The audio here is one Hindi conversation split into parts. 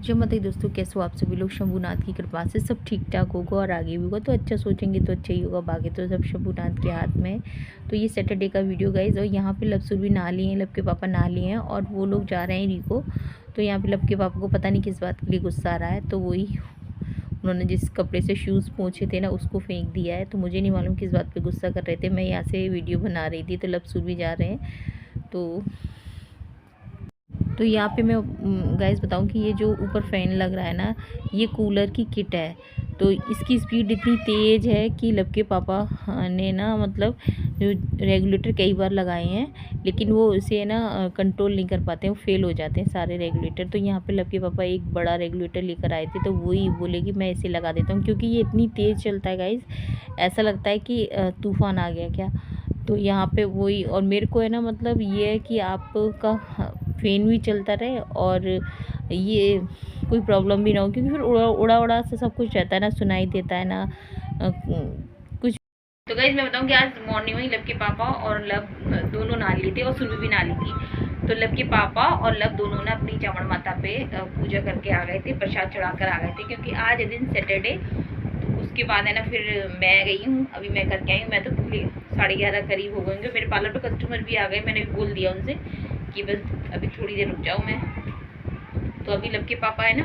जो मतलब दोस्तों कैसे हो आप सभी लोग। शंभूनाथ की कृपा से सब ठीक ठाक होगा और आगे भी होगा तो अच्छा सोचेंगे तो अच्छा ही होगा, बाकी तो सब शंभूनाथ के हाथ में है। तो ये सैटरडे का वीडियो गाइज, और यहाँ पे लवसुर भी नहा लिए हैं, लब के पापा नहा लिए हैं और वो लोग जा रहे हैं रिको। तो यहाँ पे लब के पापा को पता नहीं किस बात के लिए गुस्सा आ रहा है, तो वही उन्होंने जिस कपड़े से शूज़ पोंछे थे ना उसको फेंक दिया है। तो मुझे नहीं मालूम किस बात पे गुस्सा कर रहे थे। मैं यहाँ से वीडियो बना रही थी तो लवसुर भी जा रहे हैं। तो यहाँ पे मैं गाइस बताऊँ कि ये जो ऊपर फ़ैन लग रहा है ना, ये कूलर की किट है। तो इसकी स्पीड इतनी तेज़ है कि लब के पापा ने ना मतलब रेगुलेटर कई बार लगाए हैं, लेकिन वो उसे ना कंट्रोल नहीं कर पाते हैं, वो फेल हो जाते हैं सारे रेगुलेटर। तो यहाँ पे लब के पापा एक बड़ा रेगुलेटर लेकर आए थे, तो वही बोले कि मैं इसे लगा देता हूँ, क्योंकि ये इतनी तेज़ चलता है गाइस, ऐसा लगता है कि तूफ़ान आ गया क्या। तो यहाँ पे वही, और मेरे को है ना मतलब ये है कि आपका फ़ैन भी चलता रहे और ये कोई प्रॉब्लम भी ना हो, क्योंकि फिर उड़ा उड़ा उड़ा से सब कुछ रहता है ना, सुनाई देता है ना कुछ। तो गाइस मैं बताऊँ कि आज मॉर्निंग में लब के पापा और लब दोनों नहा लिए थे और सुरभि भी नहा ली थी। तो लब के पापा और लब दोनों ने अपनी चावड़ माता पे पूजा करके आ गए थे, प्रसाद चढ़ाकर आ गए थे, क्योंकि आज है दिन सैटरडे। उसके बाद है ना फिर मैं गई हूँ, अभी मैं करके आई हूँ। मैं तो 11:30 करीब हो गए, मेरे पार्लर पे कस्टमर भी आ गए। मैंने भी बोल दिया उनसे कि बस अभी थोड़ी देर रुक जाओ मैं। तो अभी लब के पापा है ना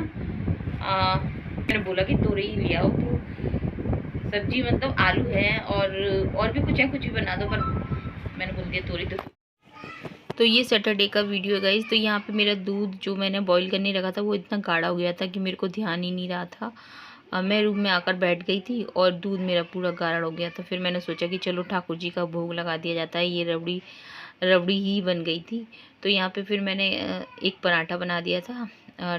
मैंने बोला कि तोरई ही ले आओ, तो सब्जी मतलब आलू है और भी कुछ है, कुछ भी बना दो, पर मैंने बोल दिया तोरई। तो ये सैटरडे का वीडियो है गाइज। तो यहाँ पे मेरा दूध जो मैंने बॉईल करने रखा था वो इतना गाढ़ा हो गया था कि मेरे को ध्यान ही नहीं रहा था। मैं रूम में आकर बैठ गई थी और दूध मेरा पूरा गाढ़ा हो गया था। फिर मैंने सोचा कि चलो ठाकुर जी का भोग लगा दिया जाता है। ये रबड़ी रबड़ी ही बन गई थी। तो यहाँ पे फिर मैंने एक पराठा बना दिया था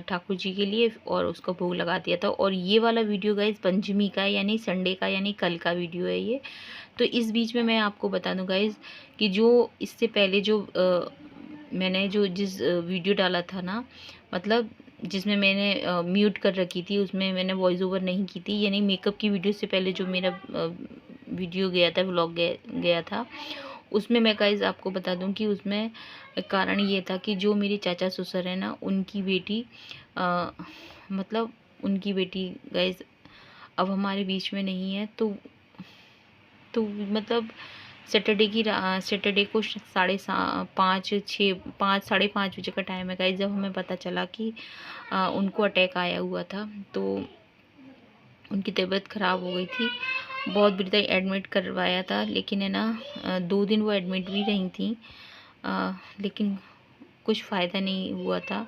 ठाकुर जी के लिए और उसका भोग लगा दिया था। और ये वाला वीडियो गाइज पंचमी का यानी संडे का यानी कल का वीडियो है ये। तो इस बीच में मैं आपको बता दूं गाइज कि जो इससे पहले जो मैंने जो जिस वीडियो डाला था ना, मतलब जिसमें मैंने म्यूट कर रखी थी, उसमें मैंने वॉइस ओवर नहीं की थी, यानी मेकअप की वीडियो से पहले जो मेरा वीडियो गया था, व्लॉग गया था, उसमें मैं गाइज आपको बता दूं कि उसमें कारण ये था कि जो मेरे चाचा ससुर है ना, उनकी बेटी मतलब उनकी बेटी गाइज अब हमारे बीच में नहीं है। तो मतलब सैटरडे को 5:30 6 5 5:30 बजे का टाइम है गाइस, जब हमें पता चला कि उनको अटैक आया हुआ था। तो उनकी तबीयत ख़राब हो गई थी, बहुत बुरी तरह एडमिट करवाया था, लेकिन है ना 2 दिन वो एडमिट भी रही थी, लेकिन कुछ फ़ायदा नहीं हुआ था।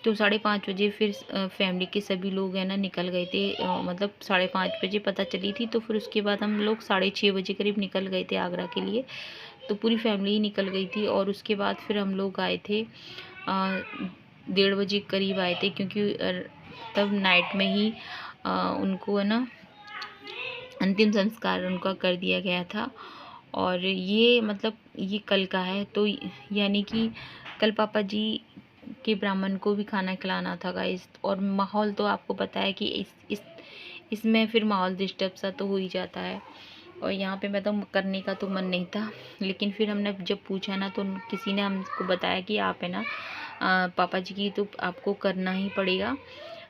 तो 5:30 बजे फिर फैमिली के सभी लोग हैं ना निकल गए थे, मतलब 5:30 बजे पता चली थी। तो फिर उसके बाद हम लोग 6:30 बजे करीब निकल गए थे आगरा के लिए। तो पूरी फैमिली ही निकल गई थी और उसके बाद फिर हम लोग आए थे 1:30 बजे करीब आए थे, क्योंकि तब नाइट में ही उनको है ना अंतिम संस्कार उनका कर दिया गया था। और ये मतलब ये कल का है, तो यानी कि कल पापा जी के ब्राह्मण को भी खाना खिलाना था गाइस। और माहौल तो आपको पता है कि इसमें फिर माहौल डिस्टर्ब सा तो हो ही जाता है। और यहाँ पे मैं तो करने का तो मन नहीं था, लेकिन फिर हमने जब पूछा ना तो किसी ने हमको बताया कि आप है ना पापा जी की तो आपको करना ही पड़ेगा।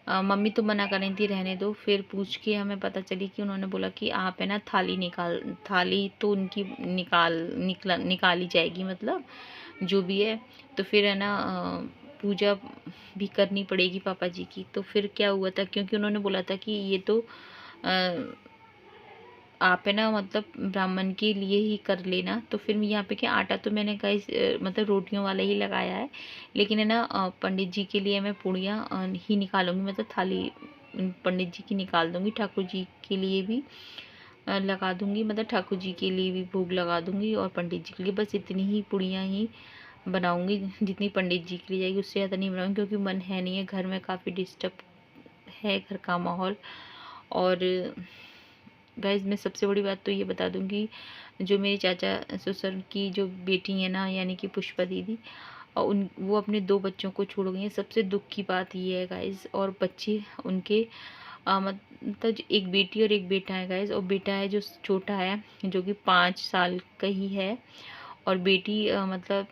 मम्मी तो मना कर रही थी रहने दो, फिर पूछ के हमें पता चली कि उन्होंने बोला कि आप है ना थाली तो उनकी निकाली जाएगी, मतलब जो भी है। तो फिर है ना पूजा भी करनी पड़ेगी पापा जी की। तो फिर क्या हुआ था, क्योंकि उन्होंने बोला था कि ये तो आप है ना मतलब ब्राह्मण के लिए ही कर लेना। तो फिर यहाँ पे क्या आटा तो मैंने गाइस मतलब रोटियों वाला ही लगाया है, लेकिन है ना पंडित जी के लिए मैं पूड़ियाँ ही निकालूंगी, मतलब थाली पंडित जी की निकाल दूंगी, ठाकुर जी के लिए भी लगा दूंगी, मतलब ठाकुर जी के लिए भी भोग लगा दूंगी और पंडित जी के लिए बस इतनी ही पूड़ियाँ ही बनाऊंगी जितनी पंडित जी के लिए जाएगी, उससे ज़्यादा नहीं बनाऊंगी, क्योंकि मन है नहीं है, घर में काफ़ी डिस्टर्ब है घर का माहौल। और गाइज मैं सबसे बड़ी बात तो ये बता दूंगी, जो मेरे चाचा ससुर की जो बेटी है ना यानी कि पुष्पा दीदी, और वो अपने 2 बच्चों को छोड़ गई हैं। सबसे दुख की बात ये है गाइज, और बच्चे उनके मतलब एक बेटी और एक बेटा है गाइज, और बेटा है जो छोटा है जो कि 5 साल का ही है, और बेटी मतलब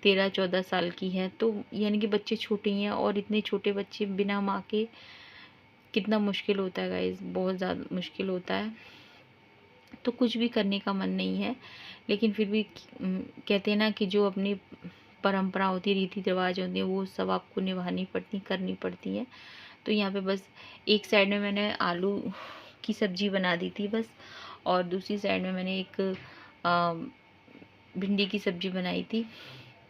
13-14 साल की है। तो यानी कि बच्चे छोटे ही हैं, और इतने छोटे बच्चे बिना माँ के कितना मुश्किल होता है गाइस, बहुत ज़्यादा मुश्किल होता है। तो कुछ भी करने का मन नहीं है, लेकिन फिर भी कहते हैं ना कि जो अपनी परंपरा होती है, रीति रिवाज होते हैं, वो सब आपको निभानी पड़ती, करनी पड़ती है। तो यहाँ पे बस एक साइड में मैंने आलू की सब्जी बना दी थी बस, और दूसरी साइड में मैंने एक भिंडी की सब्जी बनाई थी।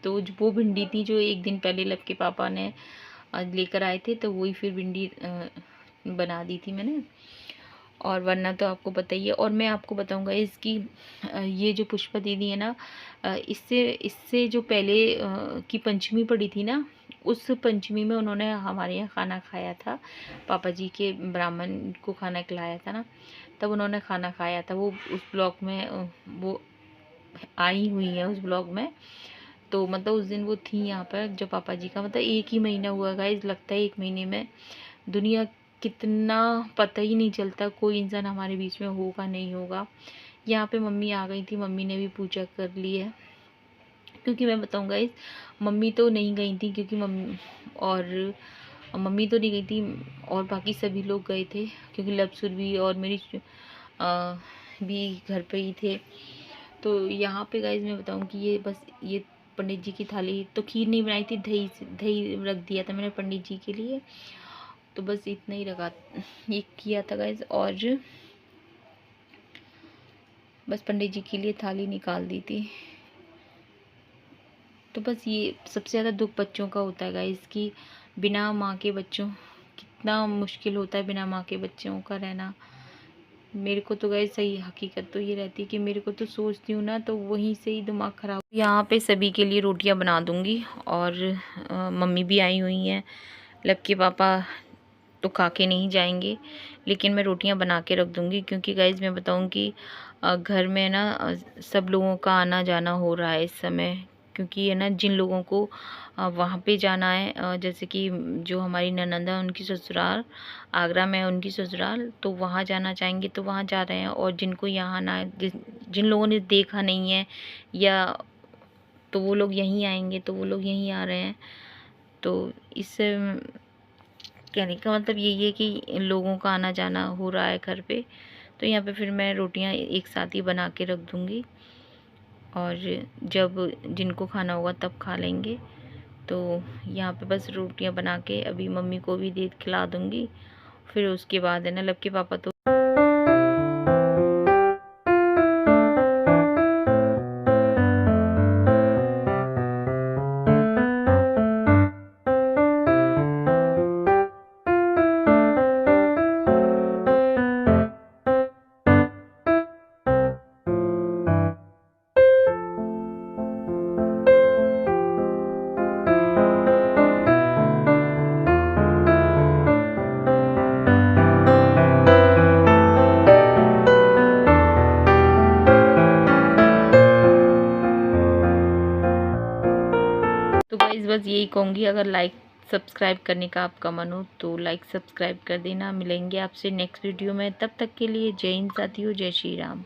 तो वो भिंडी थी जो एक दिन पहले लब के पापा ने लेकर आए थे, तो वही फिर भिंडी बना दी थी मैंने। और वरना तो आपको पता ही है। और मैं आपको बताऊंगा इसकी ये जो पुष्पा दीदी है ना, इससे इससे जो पहले की पंचमी पड़ी थी ना, उस पंचमी में उन्होंने हमारे यहाँ खाना खाया था, पापा जी के ब्राह्मण को खाना खिलाया था ना, तब उन्होंने खाना खाया था। वो उस ब्लॉग में वो आई हुई है उस ब्लॉग में। तो मतलब उस दिन वो थी यहाँ पर, जब पापा जी का मतलब 1 ही महीना हुआ गाइस, लगता है 1 महीने में दुनिया कितना पता ही नहीं चलता, कोई इंसान हमारे बीच में होगा नहीं होगा। यहाँ पे मम्मी आ गई थी, मम्मी ने भी पूजा कर ली है। क्योंकि मैं बताऊँगा इस मम्मी तो नहीं गई थी, क्योंकि मम्मी तो नहीं गई थी, और बाकी सभी लोग गए थे, क्योंकि लपसुर भी और मेरी भी घर पे ही थे। तो यहाँ पे गाइज मैं बताऊँ कि ये बस ये पंडित जी की थाली, तो खीर नहीं बनाई थी, दही रख दिया था मैंने पंडित जी के लिए। तो बस इतना ही रखा, ये किया था गाइज, और बस पंडित जी के लिए थाली निकाल दी थी। तो बस ये सबसे ज़्यादा दुख बच्चों का होता है गाइज, कि बिना माँ के बच्चों, कितना मुश्किल होता है बिना माँ के बच्चों का रहना। मेरे को तो गाइज सही हकीकत तो ये रहती है कि मेरे को तो सोचती हूँ ना, तो वहीं से ही दिमाग ख़राब। यहाँ पे सभी के लिए रोटियाँ बना दूँगी, और मम्मी भी आई हुई हैं, लब के पापा तो खा के नहीं जाएंगे, लेकिन मैं रोटियां बना के रख दूंगी। क्योंकि गाइज मैं बताऊं कि घर में ना सब लोगों का आना जाना हो रहा है इस समय, क्योंकि है ना जिन लोगों को वहाँ पे जाना है, जैसे कि जो हमारी ननंद है उनकी ससुराल आगरा में है, उनकी ससुराल, तो वहाँ जाना चाहेंगे तो वहाँ जा रहे हैं। और जिनको यहाँ ना, जिन लोगों ने देखा नहीं है या तो वो लोग यहीं आएंगे, तो वो लोग यहीं आ रहे हैं। तो इससे कहने का मतलब यही है कि लोगों का आना जाना हो रहा है घर पे। तो यहाँ पे फिर मैं रोटियाँ एक साथ ही बना के रख दूँगी, और जब जिनको खाना होगा तब खा लेंगे। तो यहाँ पे बस रोटियाँ बना के अभी मम्मी को भी दे खिला दूँगी, फिर उसके बाद है ना लब के पापा तो गाइस बस यही कहूँगी, अगर लाइक सब्सक्राइब करने का आपका मन हो तो लाइक सब्सक्राइब कर देना। मिलेंगे आपसे नेक्स्ट वीडियो में, तब तक के लिए जय हिंद साथियों, जय श्री राम।